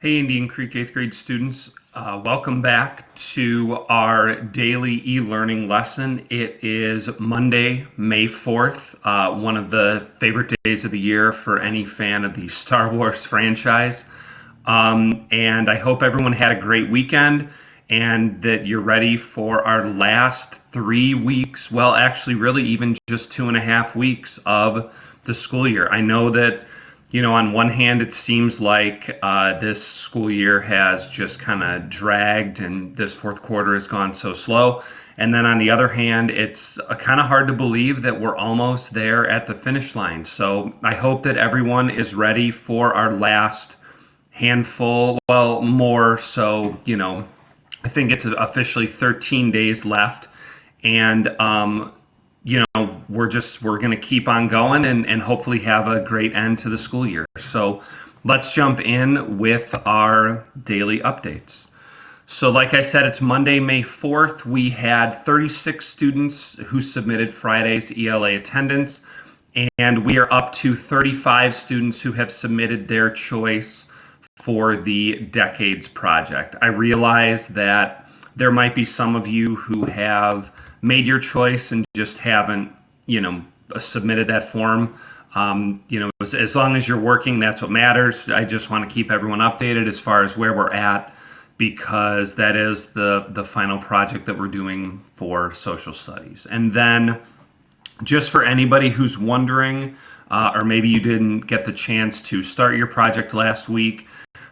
Hey, Indian Creek 8th grade students. Welcome back to our daily e-learning lesson. It is Monday, May 4th, one of the favorite days of the year for any fan of the Star Wars franchise. And I hope everyone had a great weekend and that you're ready for our last 3 weeks. Well, actually, really even just 2.5 weeks of the school year. I know that on one hand, it seems like this school year has just kind of dragged and this fourth quarter has gone so slow. And then on the other hand, it's kind of hard to believe that we're almost there at the finish line. So I hope that everyone is ready for our last handful, well, more. So, I think it's officially 13 days left. And we're going to keep on going and hopefully have a great end to the school year. So let's jump in with our daily updates. So like I said, it's Monday, May 4th. We had 36 students who submitted Friday's ELA attendance, and we are up to 35 students who have submitted their choice for the Decades project. I realize that there might be some of you who have made your choice and just haven't, submitted that form. As long as you're working, that's what matters. I just want to keep everyone updated as far as where we're at, because that is the final project that we're doing for social studies. And then just for anybody who's wondering, or maybe you didn't get the chance to start your project last week,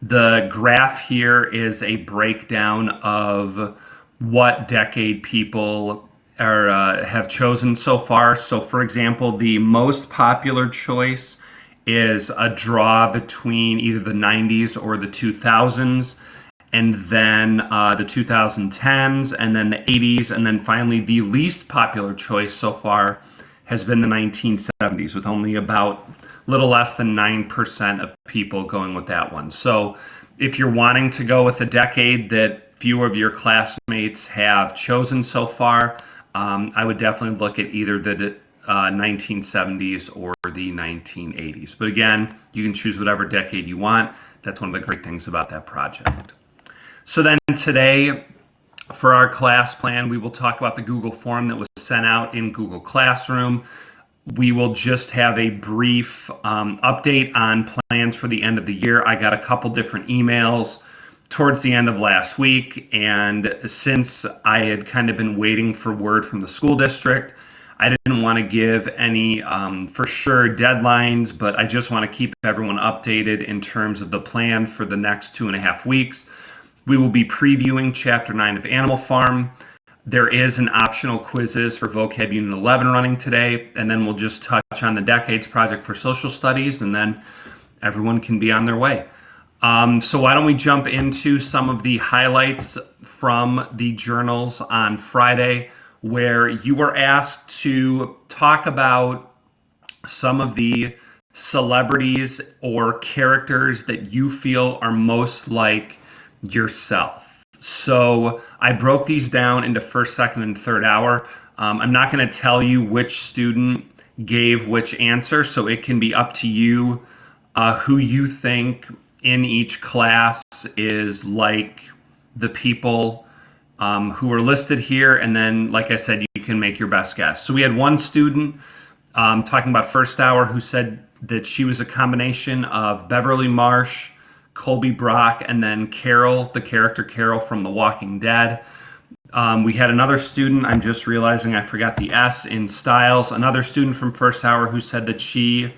the graph here is a breakdown of what decade people have chosen so far. So for example, the most popular choice is a draw between either the 90s or the 2000s, and then the 2010s, and then the 80s, and then finally the least popular choice so far has been the 1970s, with only about little less than 9% of people going with that one. So if you're wanting to go with a decade that few of your classmates have chosen so far, I would definitely look at either the 1970s or the 1980s. But again, you can choose whatever decade you want. That's one of the great things about that project. So then today, for our class plan, we will talk about the Google form that was sent out in Google Classroom. We will just have a brief update on plans for the end of the year. I got a couple different emails towards the end of last week, and since I had kind of been waiting for word from the school district, I didn't want to give any for sure deadlines, but I just want to keep everyone updated in terms of the plan for the next 2.5 weeks. We will be previewing Chapter 9 of Animal Farm. There is an optional quizzes for Vocab Unit 11 running today, and then we'll just touch on the Decades project for social studies, and then everyone can be on their way. So why don't we jump into some of the highlights from the journals on Friday, where you were asked to talk about some of the celebrities or characters that you feel are most like yourself. So I broke these down into first, second, and third hour. I'm not going to tell you which student gave which answer, so it can be up to you who you think in each class is like the people who are listed here. And then, like I said, you can make your best guess. So we had one student talking about first hour who said that she was a combination of Beverly Marsh, Colby Brock, and then Carol, the character Carol from The Walking Dead. We had another student, I'm just realizing I forgot the S in Styles, another student from first hour who said that she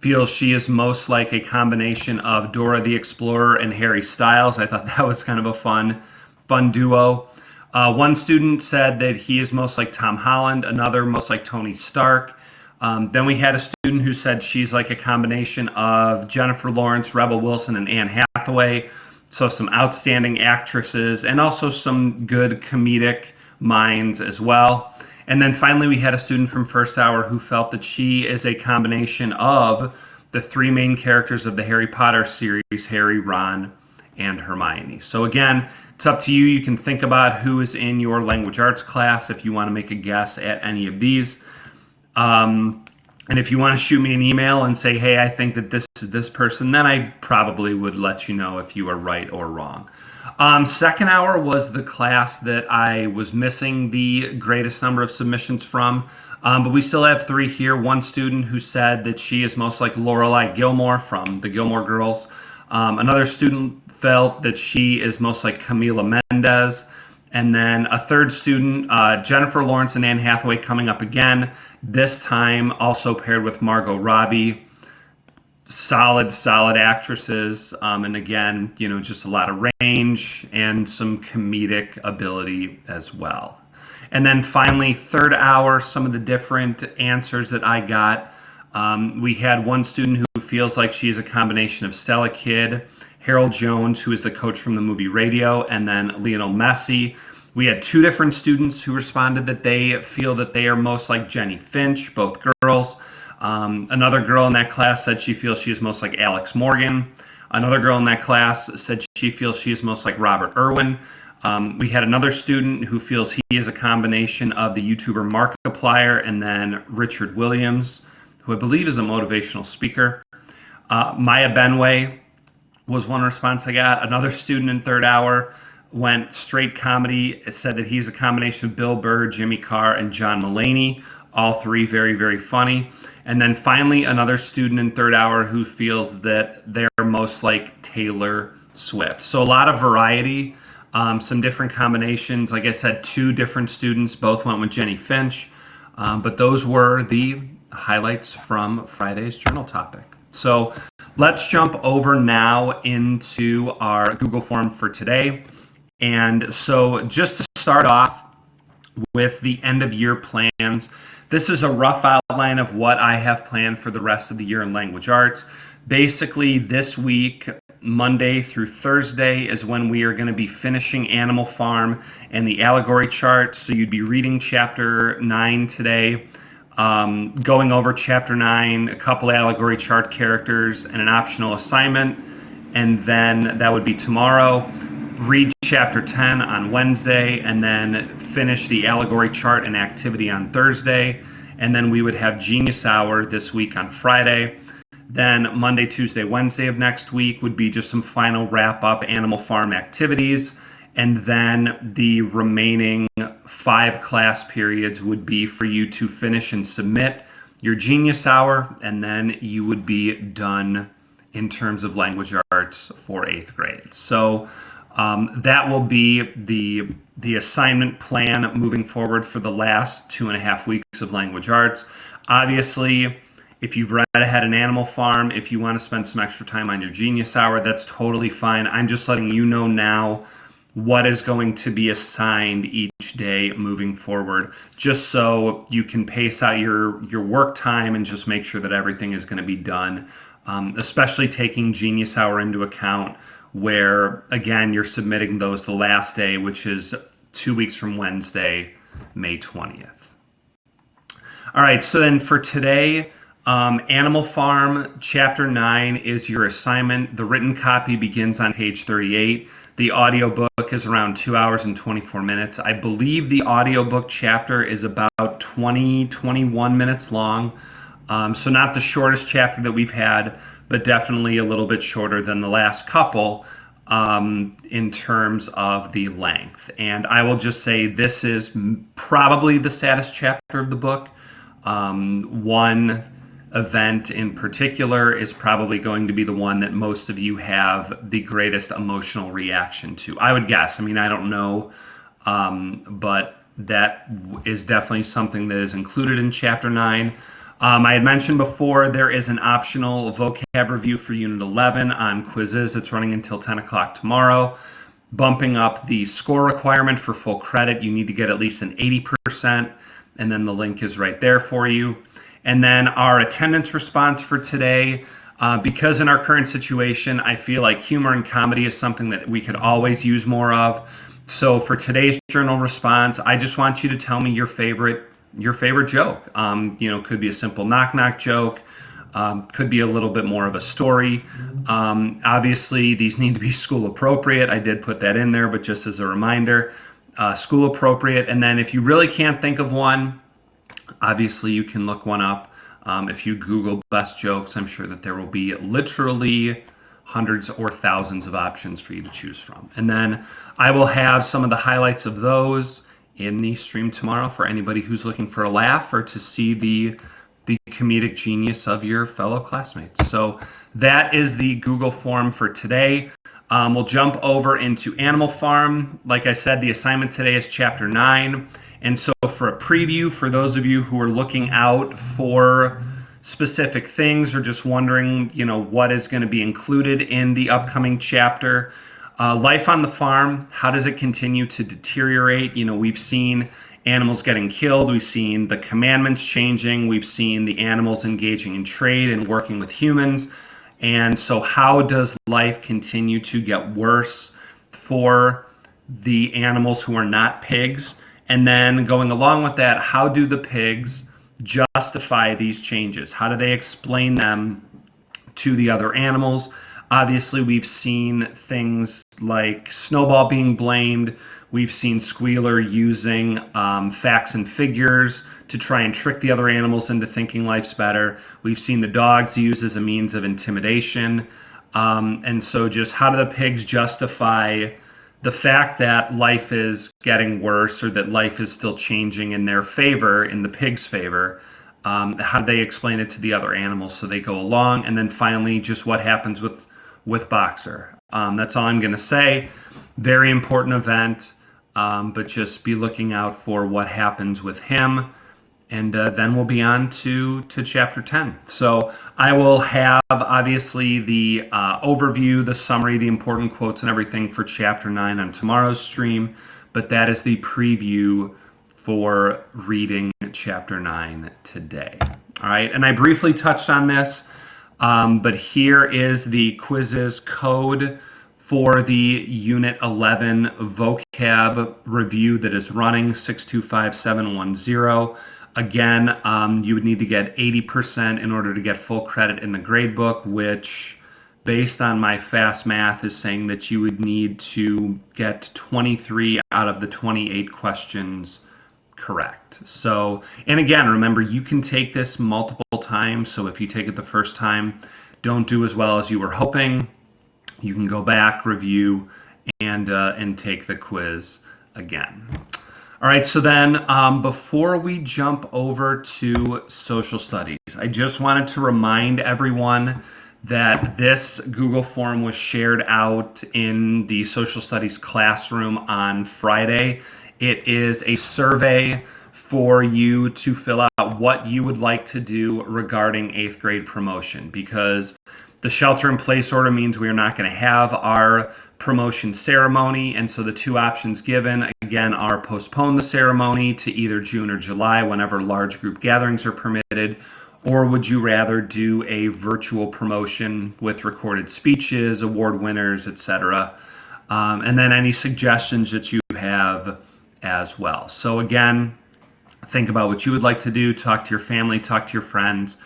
feels she is most like a combination of Dora the Explorer and Harry Styles. I thought that was kind of a fun duo. One student said that he is most like Tom Holland, another most like Tony Stark. Then we had a student who said she's like a combination of Jennifer Lawrence, Rebel Wilson, and Anne Hathaway. So some outstanding actresses and also some good comedic minds as well. And then finally, we had a student from first hour who felt that she is a combination of the three main characters of the Harry Potter series, Harry, Ron, and Hermione. So again, it's up to you. You can think about who is in your language arts class if you want to make a guess at any of these. And if you want to shoot me an email and say, hey, I think that this is this person, then I probably would let you know if you are right or wrong. Second hour was the class that I was missing the greatest number of submissions from. But we still have three here. One student who said that she is most like Lorelai Gilmore from the Gilmore Girls. Another student felt that she is most like Camila Mendez. And then a third student, Jennifer Lawrence and Anne Hathaway, coming up again, this time also paired with Margot Robbie. Solid actresses. And again, just a lot of range and some comedic ability as well. And then finally, third hour, some of the different answers that I got. We had one student who feels like she's a combination of Stella Kidd, Harold Jones, who is the coach from the movie Radio, and then Lionel Messi. We had two different students who responded that they feel that they are most like Jenny Finch, both girls. Another girl in that class said she feels she is most like Alex Morgan. Another girl in that class said she feels she is most like Robert Irwin. We had another student who feels he is a combination of the YouTuber Markiplier and then Richard Williams, who I believe is a motivational speaker. Maya Benway was one response I got. Another student in third hour went straight comedy. It said that he's a combination of Bill Burr, Jimmy Carr, and John Mulaney. All three very, very funny. And then finally, another student in third hour who feels that they're most like Taylor Swift. So a lot of variety, some different combinations. Like I said, two different students both went with Jenny Finch. But those were the highlights from Friday's journal topic. So let's jump over now into our Google form for today. And so just to start off with the end of year plans, this is a rough outline of what I have planned for the rest of the year in language arts. Basically, this week, Monday through Thursday, is when we are going to be finishing Animal Farm and the allegory chart. So you'd be reading chapter 9 today, going over chapter 9, a couple allegory chart characters, and an optional assignment. And then that would be tomorrow. Read chapter 10 on Wednesday, and then finish the allegory chart and activity on Thursday. And then we would have Genius Hour this week on Friday. Then Monday, Tuesday, Wednesday of next week would be just some final wrap-up Animal Farm activities. And then the remaining 5 class periods would be for you to finish and submit your Genius Hour, and then you would be done in terms of language arts for 8th grade. So that will be the assignment plan moving forward for the last 2.5 weeks of language arts. Obviously, if you've read ahead in Animal Farm, if you want to spend some extra time on your Genius Hour, that's totally fine. I'm just letting you know now what is going to be assigned each day moving forward, just so you can pace out your work time and just make sure that everything is going to be done, especially taking Genius Hour into account, where, again, you're submitting those the last day, which is 2 weeks from Wednesday, May 20th. All right, so then for today, Animal Farm, Chapter 9 is your assignment. The written copy begins on page 38. The audiobook is around 2 hours and 24 minutes. I believe the audiobook chapter is about 21 minutes long. So not the shortest chapter that we've had, but definitely a little bit shorter than the last couple in terms of the length. And I will just say this is probably the saddest chapter of the book. One event in particular is probably going to be the one that most of you have the greatest emotional reaction to, I would guess. I mean, I don't know, but that is definitely something that is included in Chapter 9. I had mentioned before there is an optional vocab review for Unit 11 on quizzes. It's running until 10 o'clock tomorrow. Bumping up the score requirement for full credit, you need to get at least an 80%, and then the link is right there for you. And then our attendance response for today, because in our current situation, I feel like humor and comedy is something that we could always use more of. So for today's journal response, I just want you to tell me your favorite joke. Could be a simple knock-knock joke, could be a little bit more of a story. Obviously, these need to be school appropriate. I did put that in there, but just as a reminder, school appropriate. And then if you really can't think of one, obviously you can look one up If you Google best jokes, I'm sure that there will be literally hundreds or thousands of options for you to choose from. And then I will have some of the highlights of those in the stream tomorrow for anybody who's looking for a laugh or to see the comedic genius of your fellow classmates. So that is the Google form for today. We'll jump over into Animal Farm. Like I said, the assignment today is Chapter 9. And so for a preview, for those of you who are looking out for specific things or just wondering, what is going to be included in the upcoming chapter, life on the farm, how does it continue to deteriorate? We've seen animals getting killed. We've seen the commandments changing. We've seen the animals engaging in trade and working with humans. And so how does life continue to get worse for the animals who are not pigs? And then going along with that, how do the pigs justify these changes? How do they explain them to the other animals? Obviously, we've seen things like Snowball being blamed. We've seen Squealer using facts and figures to try and trick the other animals into thinking life's better. We've seen the dogs used as a means of intimidation. And so just how do the pigs justify the fact that life is getting worse or that life is still changing in their favor, in the pig's favor? How do they explain it to the other animals so they go along? And then finally, just what happens with Boxer. That's all I'm going to say. Very important event, but just be looking out for what happens with him. And then we'll be on to Chapter 10. So I will have, obviously, the overview, the summary, the important quotes and everything for Chapter 9 on tomorrow's stream. But that is the preview for reading Chapter 9 today. All right, and I briefly touched on this, but here is the quizzes code for the Unit 11 vocab review that is running 625710. Again, you would need to get 80% in order to get full credit in the gradebook, which, based on my fast math, is saying that you would need to get 23 out of the 28 questions correct. So, and again, remember, you can take this multiple times. So if you take it the first time, don't do as well as you were hoping, you can go back, review, and take the quiz again. All right, so then before we jump over to social studies, I just wanted to remind everyone that this Google form was shared out in the social studies classroom on Friday. It is a survey for you to fill out what you would like to do regarding 8th grade promotion, because the shelter-in-place order means we are not going to have our promotion ceremony, and so the two options given, again, are postpone the ceremony to either June or July, whenever large group gatherings are permitted, or would you rather do a virtual promotion with recorded speeches, award winners, etc., and then any suggestions that you have as well. So again, think about what you would like to do, talk to your family, talk to your friends,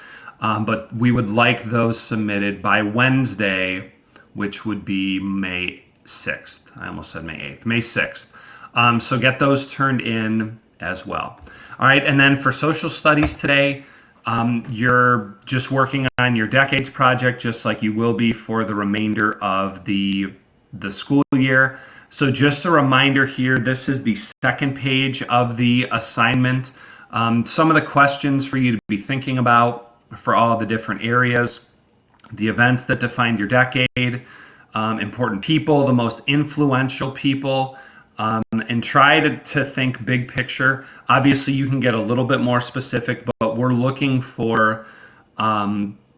but we would like those submitted by Wednesday, which would be May 6th. I almost said May 8th, May 6th. So get those turned in as well. All right, and then for social studies today, you're just working on your decades project, just like you will be for the remainder of the school year. So just a reminder here, this is the second page of the assignment. Some of the questions for you to be thinking about for all the different areas: the events that defined your decade, important people, the most influential people, and try to think big picture. Obviously, you can get a little bit more specific, but we're looking for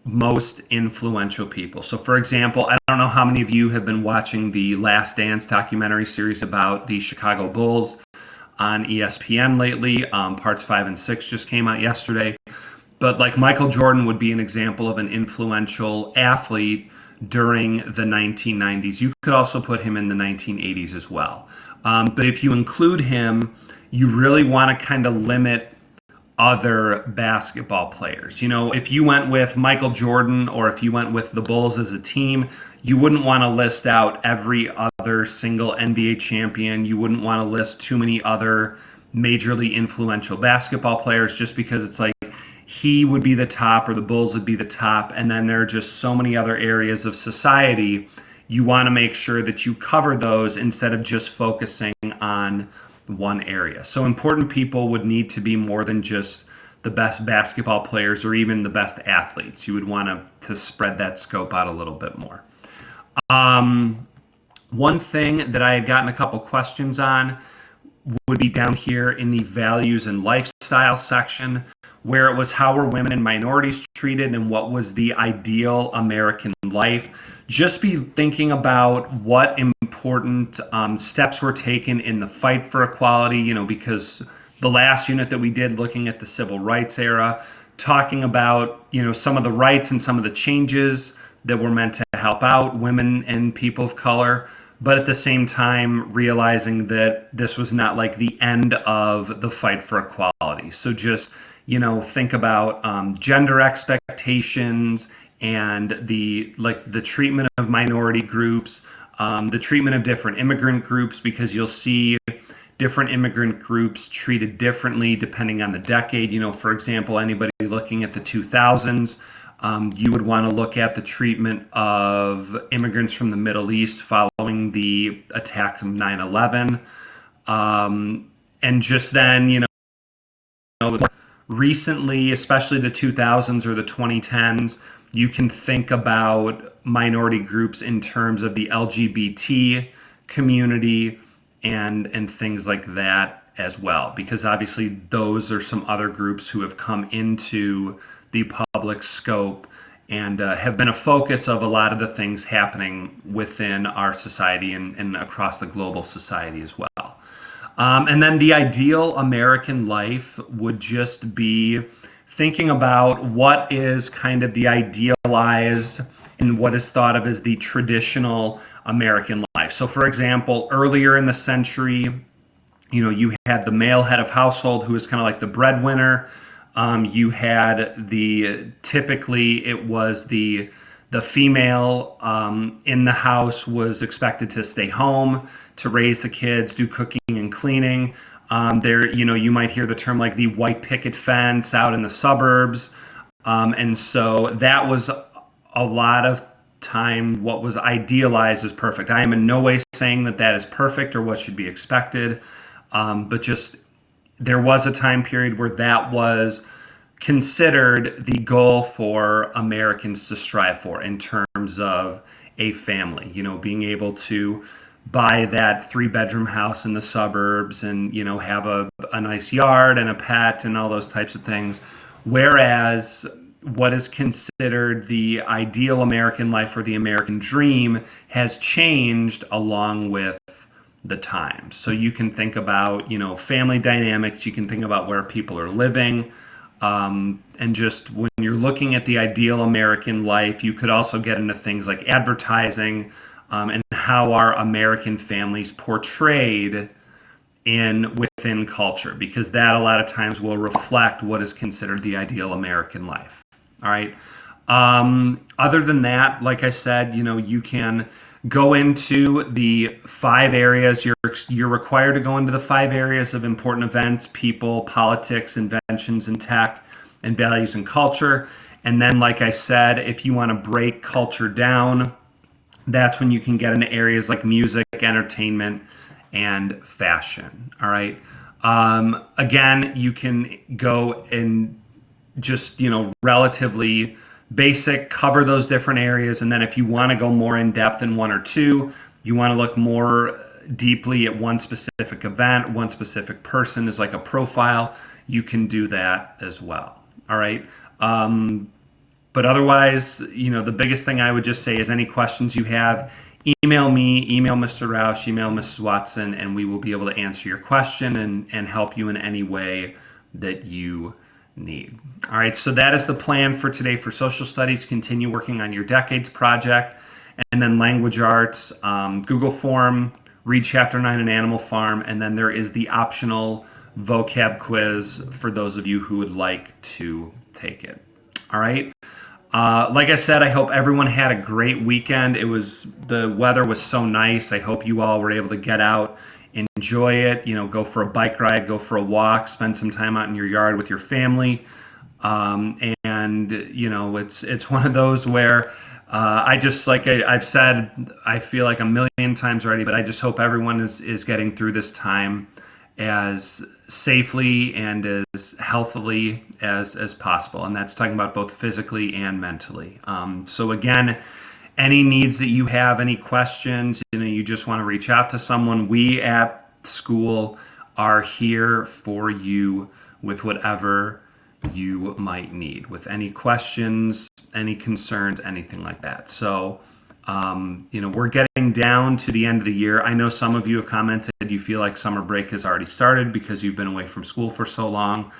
most influential people. So, for example, I don't know how many of you have been watching the Last Dance documentary series about the Chicago Bulls on ESPN lately. Parts 5 and 6 just came out yesterday. But like Michael Jordan would be an example of an influential athlete during the 1990s. You could also put him in the 1980s as well. But if you include him, you really want to kind of limit other basketball players. If you went with Michael Jordan or if you went with the Bulls as a team, you wouldn't want to list out every other single NBA champion. You wouldn't want to list too many other majorly influential basketball players, just because it's like, he would be the top or the bulls would be the top. And then there are just so many other areas of society. You want to make sure that you cover those instead of just focusing on one area. So important people would need to be more than just the best basketball players or even the best athletes. You would want to spread that scope out a little bit more. One thing that I had gotten a couple questions on would be down here in the values and lifestyle section, where it was how were women and minorities treated and what was the ideal American life. Just be thinking about what important steps were taken in the fight for equality, because the last unit that we did looking at the civil rights era, talking about, some of the rights and some of the changes that were meant to help out women and people of color, but at the same time realizing that this was not like the end of the fight for equality. So just, think about gender expectations and the treatment of minority groups, the treatment of different immigrant groups, because you'll see different immigrant groups treated differently depending on the decade. For example, anybody looking at the 2000s, you would want to look at the treatment of immigrants from the Middle East following the attacks of 9/11. And just then, recently, especially the 2000s or the 2010s, you can think about minority groups in terms of the LGBT community and things like that as well, because obviously those are some other groups who have come into the public scope and have been a focus of a lot of the things happening within our society and across the global society as well. And then the ideal American life would just be thinking about what is kind of the idealized and what is thought of as the traditional American life. So for example, earlier in the century, you had the male head of household who was kind of like the breadwinner. You had typically it was the female in the house was expected to stay home to raise the kids, do cooking and cleaning. You might hear the term like the white picket fence out in the suburbs. And so that was a lot of time what was idealized as perfect. I am in no way saying that is perfect or what should be expected. But just there was a time period where that was considered the goal for Americans to strive for in terms of a family, being able to buy that 3-bedroom house in the suburbs and, have a nice yard and a pet and all those types of things. Whereas what is considered the ideal American life or the American dream has changed along with the time. So you can think about, family dynamics, you can think about where people are living. And just when you're looking at the ideal American life, you could also get into things like advertising and how are American families portrayed within culture, because that a lot of times will reflect what is considered the ideal American life. All right. Other than that, like I said, you can go into the 5 areas. You're required to go into the 5 areas of important events, people, politics, inventions and tech, and values and culture. And then, like I said, if you want to break culture down, that's when you can get into areas like music, entertainment, and fashion. All right. Again, you can go and just, relatively basic, cover those different areas. And then if you want to go more in depth in one or two, you want to look more deeply at one specific event, one specific person is like a profile, you can do that as well. All right. But otherwise, the biggest thing I would just say is any questions you have, email me, email Mr. Roush, email Mrs. Watson, and we will be able to answer your question and help you in any way that you need. All right, so that is the plan for today for social studies. Continue working on your decades project, and then language arts, Google form, read chapter 9 in Animal Farm, and then there is the optional vocab quiz for those of you who would like to take it. All right. Like I said, I hope everyone had a great weekend. The weather was so nice. I hope you all were able to get out, enjoy it, go for a bike ride, go for a walk, spend some time out in your yard with your family. And it's one of those where I just I've said, I feel like a million times already, but I just hope everyone is getting through this time as safely and as healthily as possible, and that's talking about both physically and mentally. So again, any needs that you have, any questions, you just want to reach out to someone, we at school are here for you with whatever you might need, with any questions, any concerns, anything like that. So, we're getting down to the end of the year. I know some of you have commented you feel like summer break has already started because you've been away from school for so long.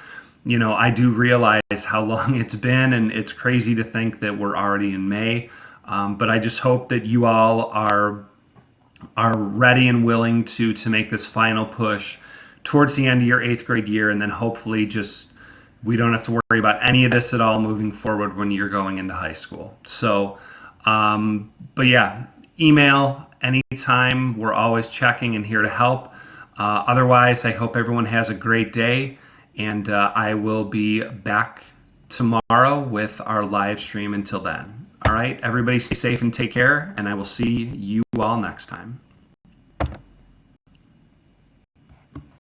I do realize how long it's been, and it's crazy to think that we're already in May. But I just hope that you all are ready and willing to make this final push towards the end of your eighth grade year, and then hopefully just we don't have to worry about any of this at all moving forward when you're going into high school. So, but yeah, email anytime. We're always checking and here to help. Otherwise, I hope everyone has a great day, and I will be back tomorrow with our live stream. Until then, all right, everybody stay safe and take care, and I will see you all next time.